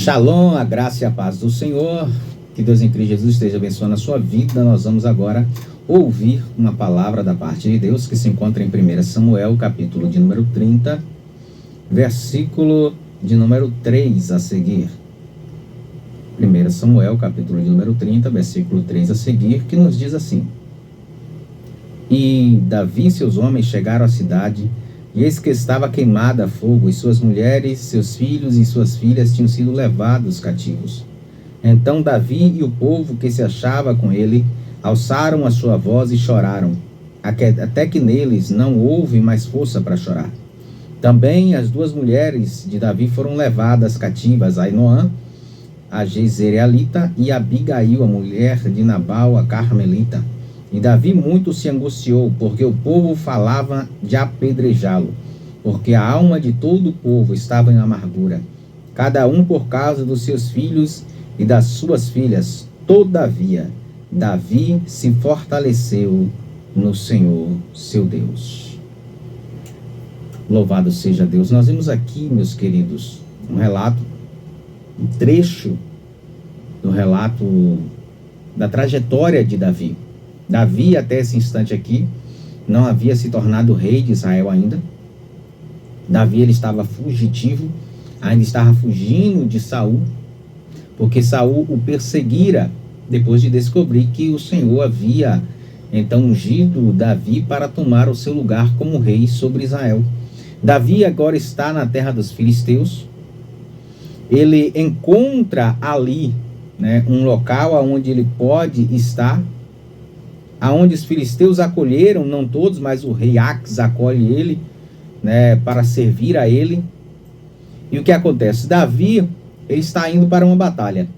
Shalom, a graça e a paz do Senhor. Que Deus em Cristo Jesus esteja abençoando a sua vida. Nós vamos agora ouvir uma palavra da parte de Deus que se encontra em 1 Samuel, capítulo de número 30, versículo de número 3 a seguir. 1 Samuel, capítulo de número 30, versículo 3 a seguir, que nos diz assim: E Davi e seus homens chegaram à cidade, e eis que estava queimada a fogo, e suas mulheres, seus filhos e suas filhas tinham sido levados cativos. Então Davi e o povo que se achava com ele alçaram a sua voz e choraram, até que neles não houve mais força para chorar. Também as duas mulheres de Davi foram levadas cativas, Ainoã, a Jezreelita, e Abigail, a mulher de Nabal, a Carmelita. E Davi muito se angustiou, porque o povo falava de apedrejá-lo, porque a alma de todo o povo estava em amargura, cada um por causa dos seus filhos e das suas filhas. Todavia, Davi se fortaleceu no Senhor, seu Deus. Louvado seja Deus. Nós vimos aqui, meus queridos, um relato, um trecho do relato da trajetória de Davi. Davi, até esse instante aqui, não havia se tornado rei de Israel ainda. Davi, ele estava fugitivo, ainda estava fugindo de Saul, porque Saul o perseguira depois de descobrir que o Senhor havia então ungido Davi para tomar o seu lugar como rei sobre Israel. Davi agora está na terra dos filisteus. Ele encontra ali, um local onde ele pode estar, aonde os filisteus acolheram, não todos, mas o rei Aques acolhe ele, para servir a ele. E o que acontece? Davi, ele está indo para uma batalha.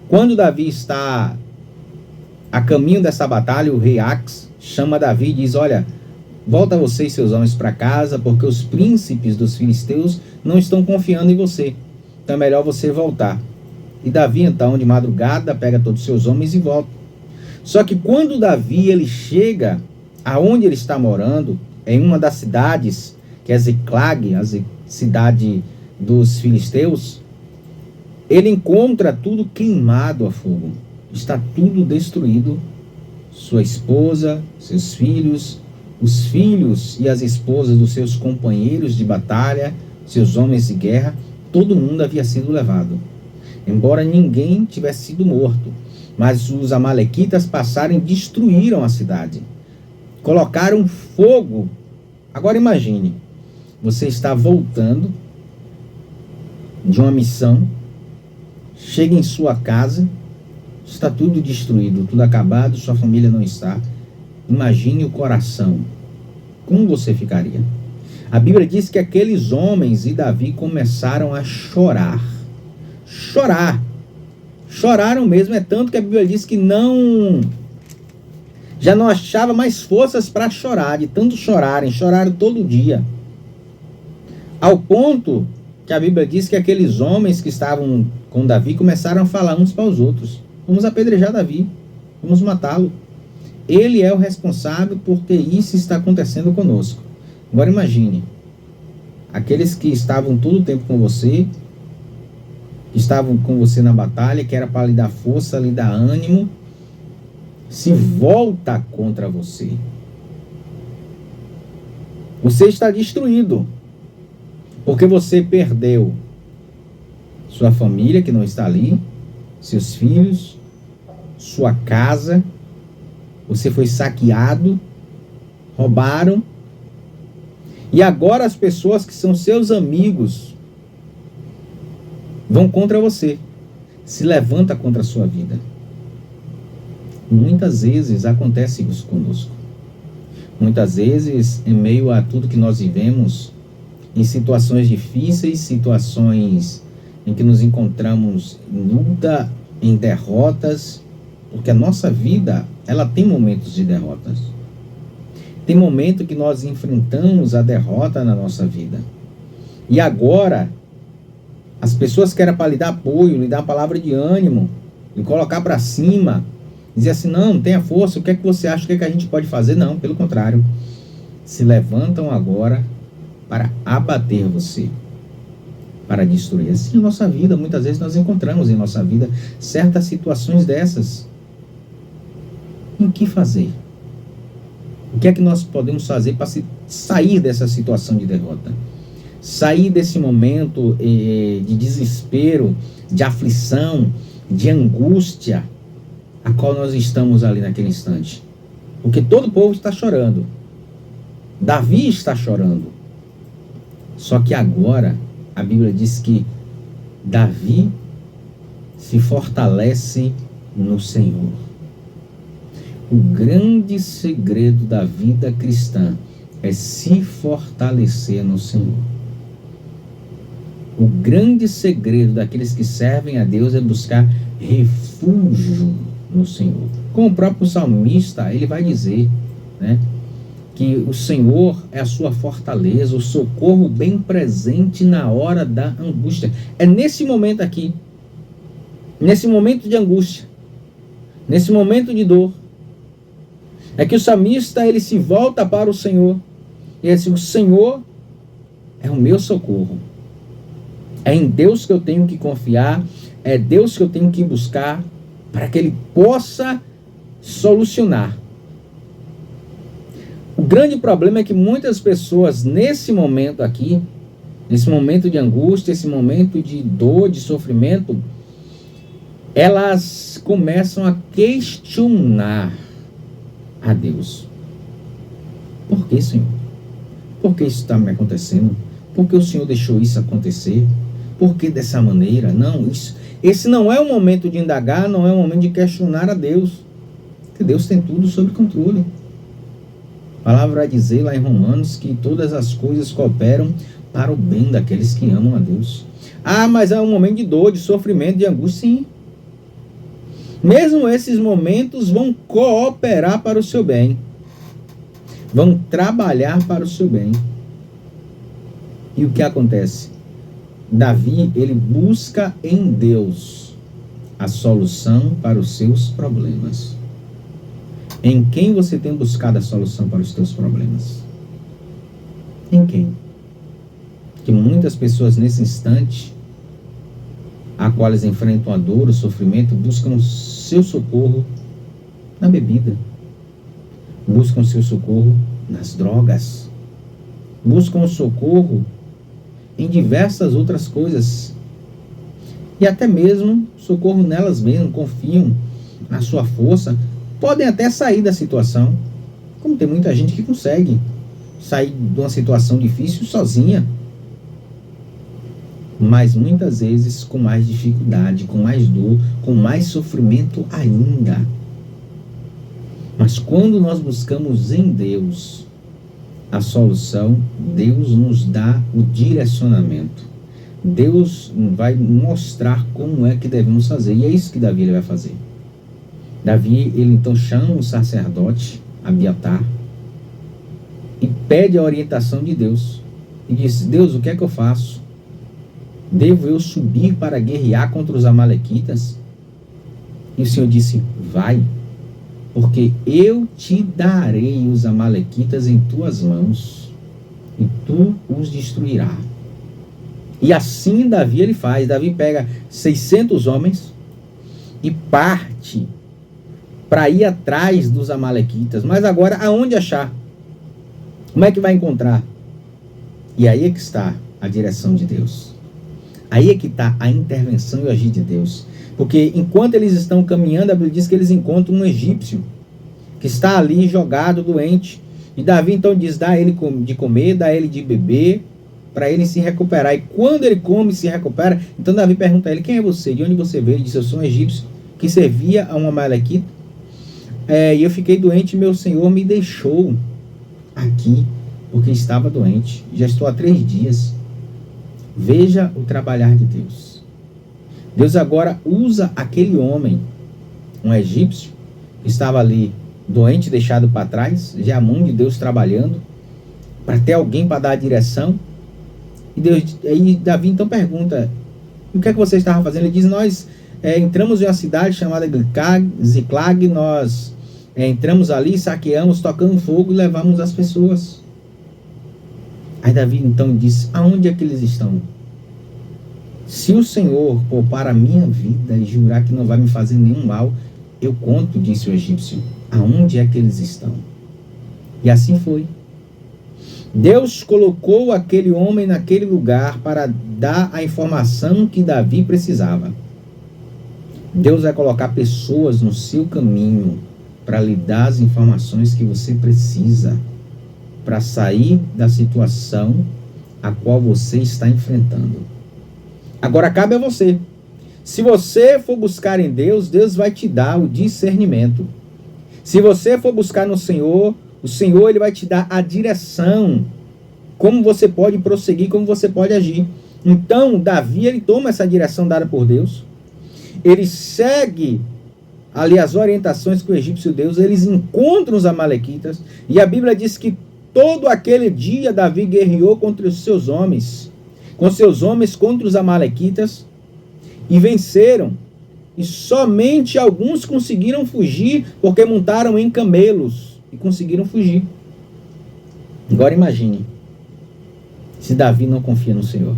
Quando Davi está a caminho dessa batalha, o rei Aques chama Davi e diz: olha, volta você e seus homens para casa, porque os príncipes dos filisteus não estão confiando em você. Então é melhor você voltar. E Davi, então, de madrugada, pega todos os seus homens e volta. Só que quando Davi ele chega aonde ele está morando, em uma das cidades, que é Ziclag, a cidade dos filisteus, ele encontra tudo queimado a fogo. Está tudo destruído. Sua esposa, seus filhos, os filhos e as esposas dos seus companheiros de batalha, seus homens de guerra, todo mundo havia sido levado. Embora ninguém tivesse sido morto, mas os amalequitas passaram e destruíram a cidade. Colocaram fogo. Agora imagine, você está voltando de uma missão, chega em sua casa, está tudo destruído, tudo acabado, sua família não está. Imagine o coração. Como você ficaria? A Bíblia diz que aqueles homens e Davi começaram a chorar. Choraram mesmo, é tanto que a Bíblia diz que já não achava mais forças para chorar, de tanto choraram todo dia. Ao ponto que a Bíblia diz que aqueles homens que estavam com Davi começaram a falar uns para os outros: vamos apedrejar Davi, vamos matá-lo. Ele é o responsável porque isso está acontecendo conosco. Agora imagine, aqueles que estavam todo o tempo com você, estavam com você na batalha, que era para lhe dar força, lhe dar ânimo, se volta contra você. Você está destruído, porque você perdeu sua família, que não está ali, seus filhos, sua casa, você foi saqueado, roubaram, e agora as pessoas que são seus amigos vão contra você, se levanta contra a sua vida. Muitas vezes acontece isso conosco. Muitas vezes, em meio a tudo que nós vivemos, em situações difíceis, situações em que nos encontramos em luta, em derrotas, porque a nossa vida, ela tem momentos de derrotas. Tem momento que nós enfrentamos a derrota na nossa vida. E agora, as pessoas que eram para lhe dar apoio, lhe dar uma palavra de ânimo, lhe colocar para cima, dizer assim: não, tenha força, o que é que você acha, o que é que a gente pode fazer? Não, pelo contrário, se levantam agora para abater você. para destruir. Assim, em nossa vida, muitas vezes nós encontramos em nossa vida certas situações dessas. O que fazer? O que é que nós podemos fazer para sair dessa situação de derrota? Sair desse momento de desespero, de aflição, de angústia, a qual nós estamos ali naquele instante. Porque todo o povo está chorando. Davi está chorando. Só que agora, a Bíblia diz que Davi se fortalece no Senhor. O grande segredo da vida cristã é se fortalecer no Senhor. O grande segredo daqueles que servem a Deus é buscar refúgio no Senhor. Como o próprio salmista, ele vai dizer, né, que o Senhor é a sua fortaleza, o socorro bem presente na hora da angústia. É nesse momento aqui, nesse momento de angústia, nesse momento de dor, é que o salmista ele se volta para o Senhor e ele diz: o Senhor é o meu socorro. É em Deus que eu tenho que confiar, é Deus que eu tenho que buscar para que Ele possa solucionar. O grande problema é que muitas pessoas nesse momento aqui, nesse momento de angústia, esse momento de dor, de sofrimento, elas começam a questionar a Deus. Por que, Senhor? Por que isso está me acontecendo? Por que o Senhor deixou isso acontecer? Por que dessa maneira? Não, esse não é o momento de indagar, não é o momento de questionar a Deus. Porque Deus tem tudo sob controle. A palavra vai dizer lá em Romanos que todas as coisas cooperam para o bem daqueles que amam a Deus. Ah, mas é um momento de dor, de sofrimento, de angústia, sim. Mesmo esses momentos vão cooperar para o seu bem. Vão trabalhar para o seu bem. E o que acontece? Davi, ele busca em Deus a solução para os seus problemas. Em quem você tem buscado a solução para os seus problemas? Em quem? Que muitas pessoas nesse instante, a qual eles enfrentam a dor, o sofrimento, buscam seu socorro na bebida, buscam seu socorro nas drogas, buscam socorro em diversas outras coisas, e até mesmo socorro nelas mesmas, confiam na sua força, podem até sair da situação, como tem muita gente que consegue sair de uma situação difícil sozinha, mas muitas vezes com mais dificuldade, com mais dor, com mais sofrimento ainda. Mas quando nós buscamos em Deus a solução, Deus nos dá o direcionamento. Deus vai mostrar como é que devemos fazer. E é isso que Davi ele vai fazer. Davi, ele então chama o sacerdote, Abiatar, e pede a orientação de Deus. E diz: Deus, o que é que eu faço? Devo eu subir para guerrear contra os amalequitas? E o Senhor disse: vai, porque eu te darei os amalequitas em tuas mãos, e tu os destruirás. E assim Davi ele faz. Davi pega 600 homens e parte para ir atrás dos amalequitas. Mas agora, aonde achar? Como é que vai encontrar? E aí é que está a direção de Deus. Aí é que está a intervenção e o agir de Deus. Porque enquanto eles estão caminhando, a Bíblia diz que eles encontram um egípcio que está ali jogado, doente. E Davi então diz: dá ele de comer, dá ele de beber, para ele se recuperar. E quando ele come e se recupera, então Davi pergunta a ele: quem é você? De onde você veio? Ele diz: eu sou um egípcio que servia a um amalequita. E eu fiquei doente e meu Senhor me deixou aqui, porque estava doente. Já estou há 3 dias. Veja o trabalhar de Deus. Deus agora usa aquele homem, um egípcio, que estava ali doente, deixado para trás, já a mão de Deus trabalhando, para ter alguém para dar a direção. E Davi então pergunta: o que é que você estava fazendo? Ele diz: nós entramos em uma cidade chamada Ziklag, nós entramos ali, saqueamos, tocamos fogo e levamos as pessoas. Aí Davi então diz: aonde é que eles estão? Se o Senhor poupar a minha vida e jurar que não vai me fazer nenhum mal, eu conto, disse o egípcio, aonde é que eles estão. E assim foi. Deus colocou aquele homem naquele lugar para dar a informação que Davi precisava. Deus vai colocar pessoas no seu caminho para lhe dar as informações que você precisa para sair da situação a qual você está enfrentando. Agora cabe a você. Se você for buscar em Deus, Deus vai te dar o discernimento. Se você for buscar no Senhor, o Senhor ele vai te dar a direção, como você pode prosseguir, como você pode agir. Então, Davi, ele toma essa direção dada por Deus. Ele segue ali as orientações que o egípcio deu. Eles encontram os amalequitas. E a Bíblia diz que todo aquele dia Davi guerreou contra os seus homens. Com seus homens contra os amalequitas. E venceram. E somente alguns conseguiram fugir porque montaram em camelos. E conseguiram fugir. Agora imagine. Se Davi não confia no Senhor.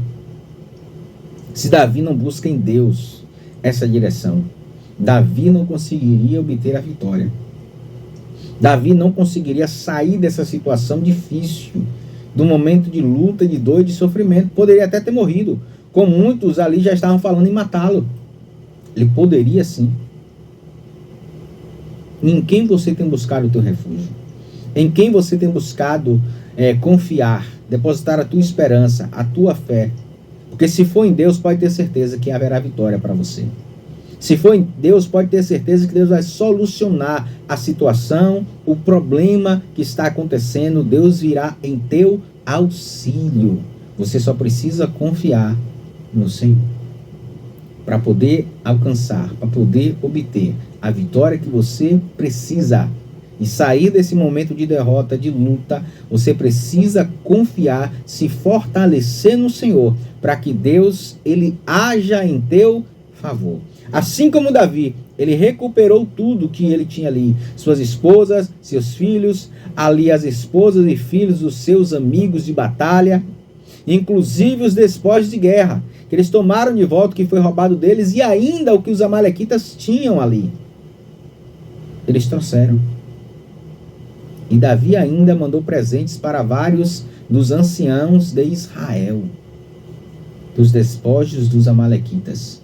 Se Davi não busca em Deus essa direção, Davi não conseguiria obter a vitória. Davi não conseguiria sair dessa situação difícil, do momento de luta, de dor e de sofrimento. Poderia até ter morrido, como muitos ali já estavam falando em matá-lo. Ele poderia sim. Em quem você tem buscado o teu refúgio? Em quem você tem buscado confiar, depositar a tua esperança, a tua fé? Porque se for em Deus, pode ter certeza que haverá vitória para você. Se for em Deus, pode ter certeza que Deus vai solucionar a situação, o problema que está acontecendo. Deus virá em teu auxílio. Você só precisa confiar no Senhor para poder alcançar, para poder obter a vitória que você precisa. E sair desse momento de derrota, de luta, você precisa confiar, se fortalecer no Senhor, para que Deus ele haja em teu favor. Assim como Davi, ele recuperou tudo que ele tinha ali, suas esposas, seus filhos, ali as esposas e filhos dos seus amigos de batalha, inclusive os despojos de guerra, que eles tomaram de volta, que foi roubado deles, e ainda o que os amalequitas tinham ali. Eles trouxeram. E Davi ainda mandou presentes para vários dos anciãos de Israel, dos despojos dos amalequitas,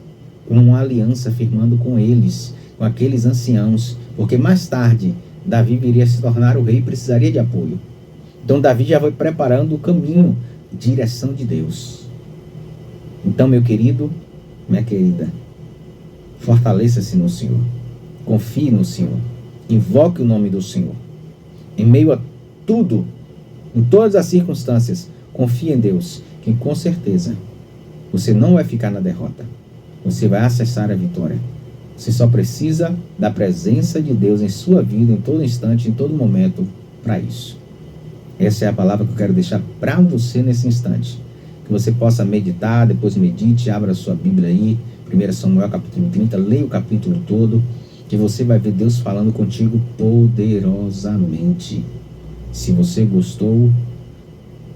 com uma aliança firmando com eles, com aqueles anciãos, porque mais tarde Davi viria a se tornar o rei e precisaria de apoio. Então Davi já foi preparando o caminho, direção de Deus. Então, meu querido, minha querida, fortaleça-se no Senhor, confie no Senhor, invoque o nome do Senhor. Em meio a tudo, em todas as circunstâncias, confie em Deus, que com certeza você não vai ficar na derrota. Você vai acessar a vitória. Você só precisa da presença de Deus em sua vida, em todo instante, em todo momento, para isso. Essa é a palavra que eu quero deixar para você nesse instante. Que você possa meditar, depois medite, abra a sua Bíblia aí, 1 Samuel capítulo 30, leia o capítulo todo, que você vai ver Deus falando contigo poderosamente. Se você gostou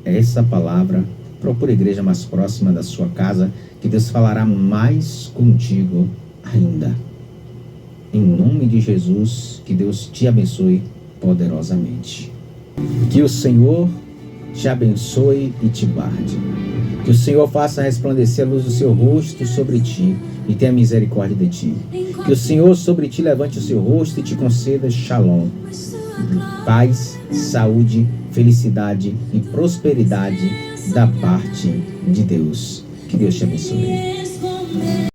essa palavra, procure a igreja mais próxima da sua casa, que Deus falará mais contigo ainda. Em nome de Jesus, que Deus te abençoe poderosamente. Que o Senhor te abençoe e te guarde. Que o Senhor faça resplandecer a luz do seu rosto sobre ti e tenha misericórdia de ti. Que o Senhor sobre ti levante o seu rosto e te conceda shalom, paz, saúde, felicidade e prosperidade da parte de Deus. Que Deus te abençoe.